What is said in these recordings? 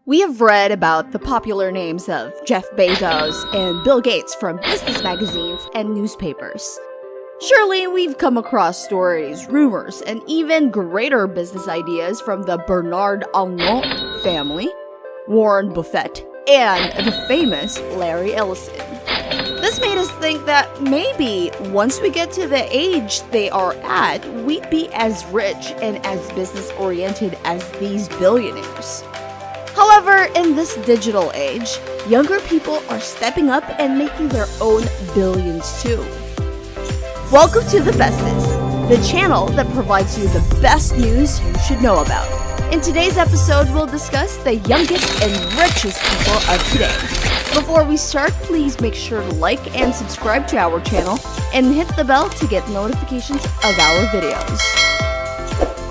We have read about the popular names of Jeff Bezos and Bill Gates from business magazines and newspapers. Surely we've come across stories, rumors, and even greater business ideas from the Bernard Arnault family, Warren Buffett, and the famous Larry Ellison. This made us think that maybe once we get to the age they are at, we'd be as rich and as business-oriented as these billionaires. However, in this digital age, younger people are stepping up and making their own billions too. Welcome to The Bestest, the channel that provides you the best news you should know about. In today's episode, we'll discuss the youngest and richest people of today. Before we start, please make sure to like and subscribe to our channel and hit the bell to get notifications of our videos.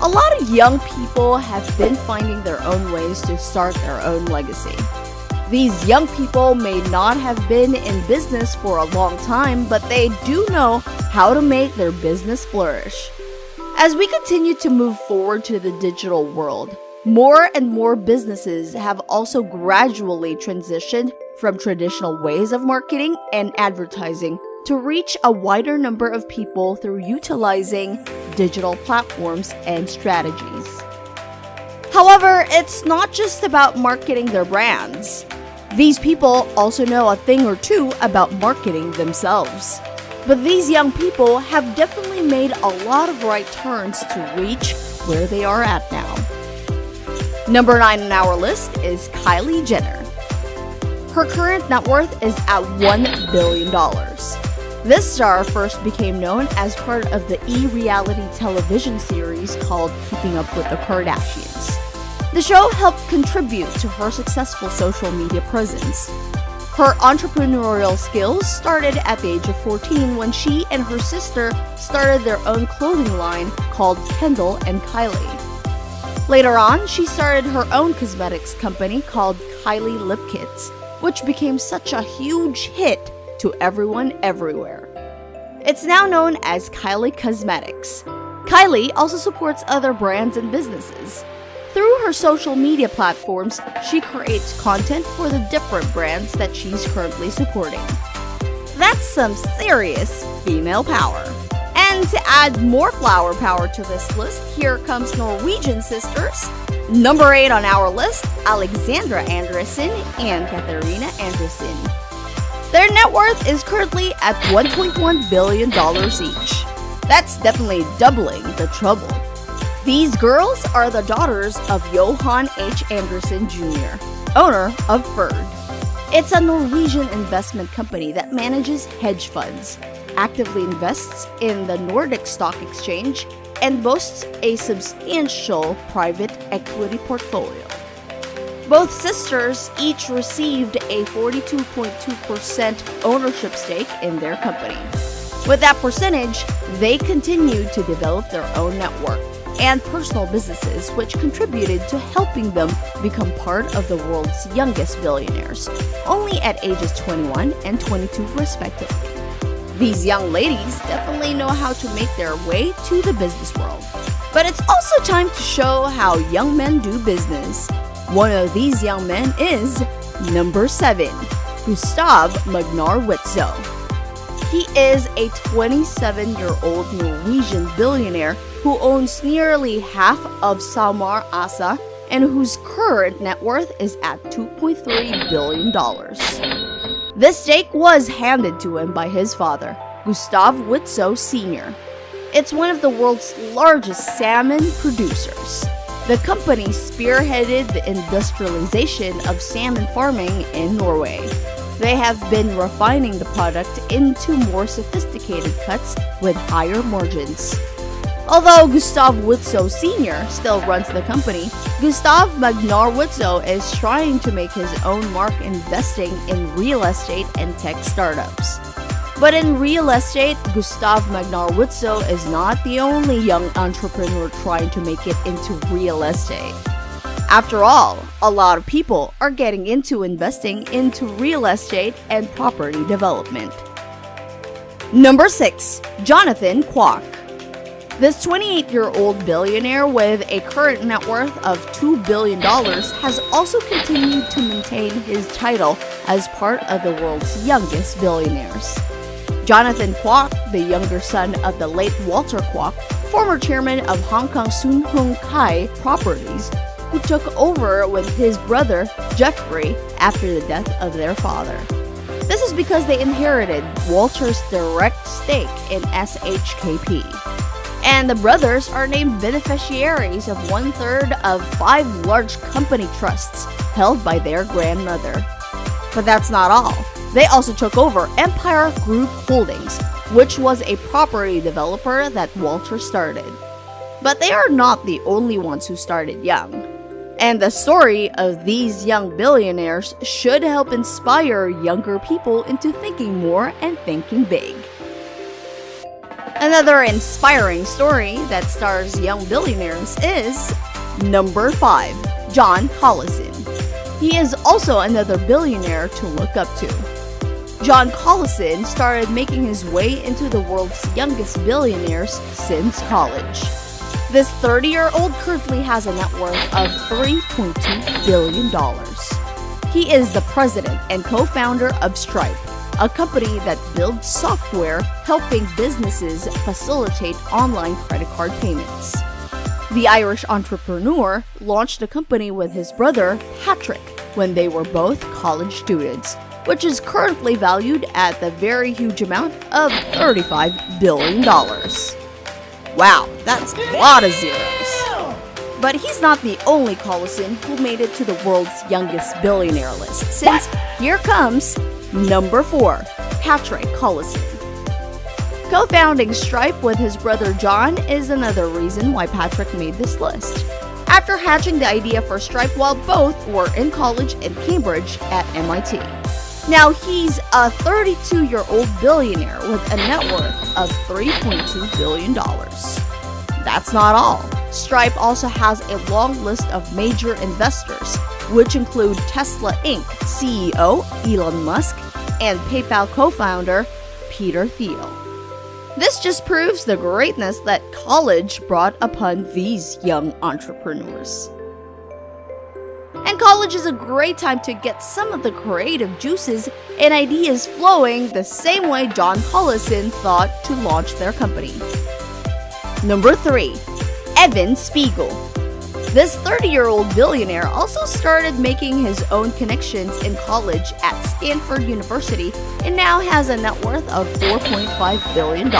A lot of young people have been finding their own ways to start their own legacy. These young people may not have been in business for a long time, but they do know how to make their business flourish. As we continue to move forward to the digital world, more and more businesses have also gradually transitioned from traditional ways of marketing and advertising to reach a wider number of people through utilizing digital platforms and strategies. However, it's not just about marketing their brands. These people also know a thing or two about marketing themselves. But these young people have definitely made a lot of right turns to reach where they are at now. Number 9 on our list is Kylie Jenner. Her current net worth is at $1 billion. This star first became known as part of the e-reality television series called Keeping Up with the Kardashians. The show helped contribute to her successful social media presence. Her entrepreneurial skills started at the age of 14 when she and her sister started their own clothing line called Kendall and Kylie. Later on, she started her own cosmetics company called Kylie Lip Kits, which became such a huge hit to everyone everywhere. It's now known as Kylie Cosmetics. Kylie also supports other brands and businesses. Through her social media platforms, she creates content for the different brands that she's currently supporting. That's some serious female power. And to add more flower power to this list, here comes Norwegian sisters. Number 8 on our list, Alexandra Andresen and Katharina Andresen. Their net worth is currently at $1.1 billion each. That's definitely doubling the trouble. These girls are the daughters of Johan H. Andresen Jr., owner of Ferd. It's a Norwegian investment company that manages hedge funds, actively invests in the Nordic Stock Exchange, and boasts a substantial private equity portfolio. Both sisters each received a 42.2% ownership stake in their company. With that percentage, they continued to develop their own network and personal businesses, which contributed to helping them become part of the world's youngest billionaires, only at ages 21 and 22 respectively. These young ladies definitely know how to make their way to the business world. But it's also time to show how young men do business. One of these young men is number 7, Gustav Magnar Witzøe. He is a 27-year-old Norwegian billionaire who owns nearly half of SalMar ASA and whose current net worth is at $2.3 billion. This stake was handed to him by his father, Gustav Witzøe Sr. It's one of the world's largest salmon producers. The company spearheaded the industrialization of salmon farming in Norway. They have been refining the product into more sophisticated cuts with higher margins. Although Gustav Witzøe Sr. still runs the company, Gustav Magnar Witzøe is trying to make his own mark investing in real estate and tech startups. But in real estate, Gustav Magnar Witzøe is not the only young entrepreneur trying to make it into real estate. After all, a lot of people are getting into investing into real estate and property development. Number 6. Jonathan Kwok. This 28-year-old billionaire with a current net worth of $2 billion has also continued to maintain his title as part of the world's youngest billionaires. Jonathan Kwok, the younger son of the late Walter Kwok, former chairman of Hong Kong Soon Hung Kai Properties, who took over with his brother Jeffrey after the death of their father. This is because they inherited Walter's direct stake in SHKP. And the brothers are named beneficiaries of 1/3 of 5 large company trusts held by their grandmother. But that's not all. They also took over Empire Group Holdings, which was a property developer that Walter started. But they are not the only ones who started young. And the story of these young billionaires should help inspire younger people into thinking more and thinking big. Another inspiring story that stars young billionaires is number 5, John Collison. He is also another billionaire to look up to. John Collison started making his way into the world's youngest billionaires since college. This 30-year-old currently has a net worth of $3.2 billion. He is the president and co-founder of Stripe, a company that builds software helping businesses facilitate online credit card payments. The Irish entrepreneur launched the company with his brother, Patrick, when they were both college students, which is currently valued at the very huge amount of $35 billion. Wow, that's a lot of zeros. But he's not the only Collison who made it to the world's youngest billionaire list, since here comes number 4, Patrick Collison. Co-founding Stripe with his brother John is another reason why Patrick made this list. After hatching the idea for Stripe while both were in college in Cambridge at MIT. Now he's a 32-year-old billionaire with a net worth of $3.2 billion. That's not all. Stripe also has a long list of major investors, which include Tesla Inc. CEO Elon Musk and PayPal co-founder Peter Thiel. This just proves the greatness that college brought upon these young entrepreneurs. And college is a great time to get some of the creative juices and ideas flowing the same way John Collison thought to launch their company. Number 3, Evan Spiegel. This 30-year-old billionaire also started making his own connections in college at Stanford University and now has a net worth of $4.5 billion.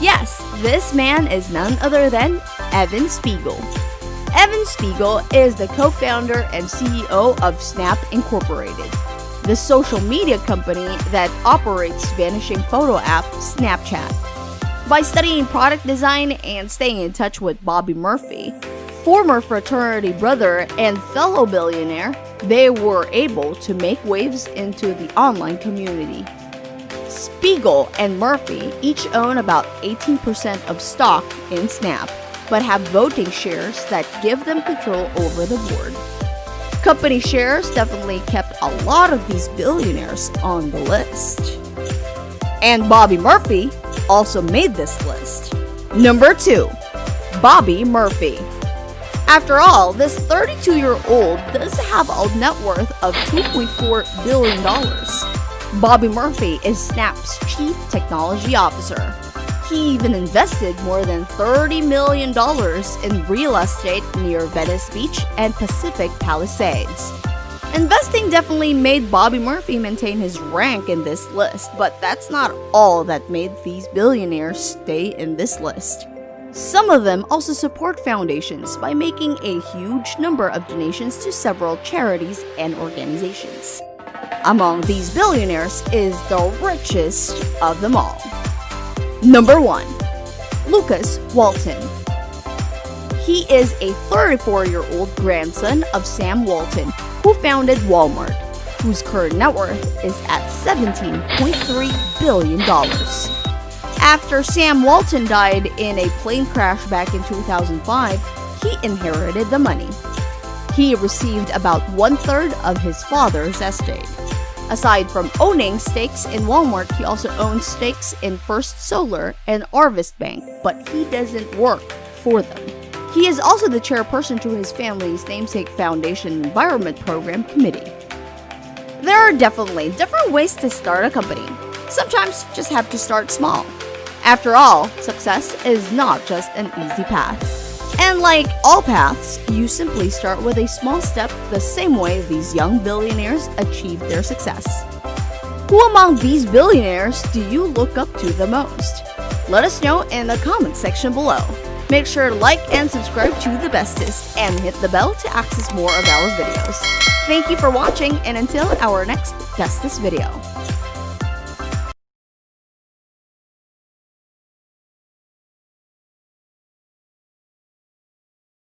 Yes, this man is none other than Evan Spiegel. Evan Spiegel is the co-founder and CEO of Snap Incorporated, the social media company that operates vanishing photo app Snapchat. By studying product design and staying in touch with Bobby Murphy, former fraternity brother and fellow billionaire, they were able to make waves into the online community. Spiegel and Murphy each own about 18% of stock in Snap, but have voting shares that give them control over the board. Company shares definitely kept a lot of these billionaires on the list. And Bobby Murphy also made this list. Number 2, Bobby Murphy. After all, this 32-year-old does have a net worth of $2.4 billion. Bobby Murphy is Snap's chief technology officer. He even invested more than $30 million in real estate near Venice Beach and Pacific Palisades. Investing definitely made Bobby Murphy maintain his rank in this list, but that's not all that made these billionaires stay in this list. Some of them also support foundations by making a huge number of donations to several charities and organizations. Among these billionaires is the richest of them all. Number 1, Lucas Walton. He is a 34-year-old grandson of Sam Walton, who founded Walmart, whose current net worth is at $17.3 billion. After Sam Walton died in a plane crash back in 2005, he inherited the money. He received about 1/3 of his father's estate. Aside from owning stakes in Walmart, he also owns stakes in First Solar and Harvest Bank, but he doesn't work for them. He is also the chairperson to his family's namesake foundation environment program committee. There are definitely different ways to start a company. Sometimes you just have to start small. After all, success is not just an easy path. And like all paths, you simply start with a small step the same way these young billionaires achieved their success. Who among these billionaires do you look up to the most? Let us know in the comment section below. Make sure to like and subscribe to The Bestest and hit the bell to access more of our videos. Thank you for watching, and until our next Bestest video.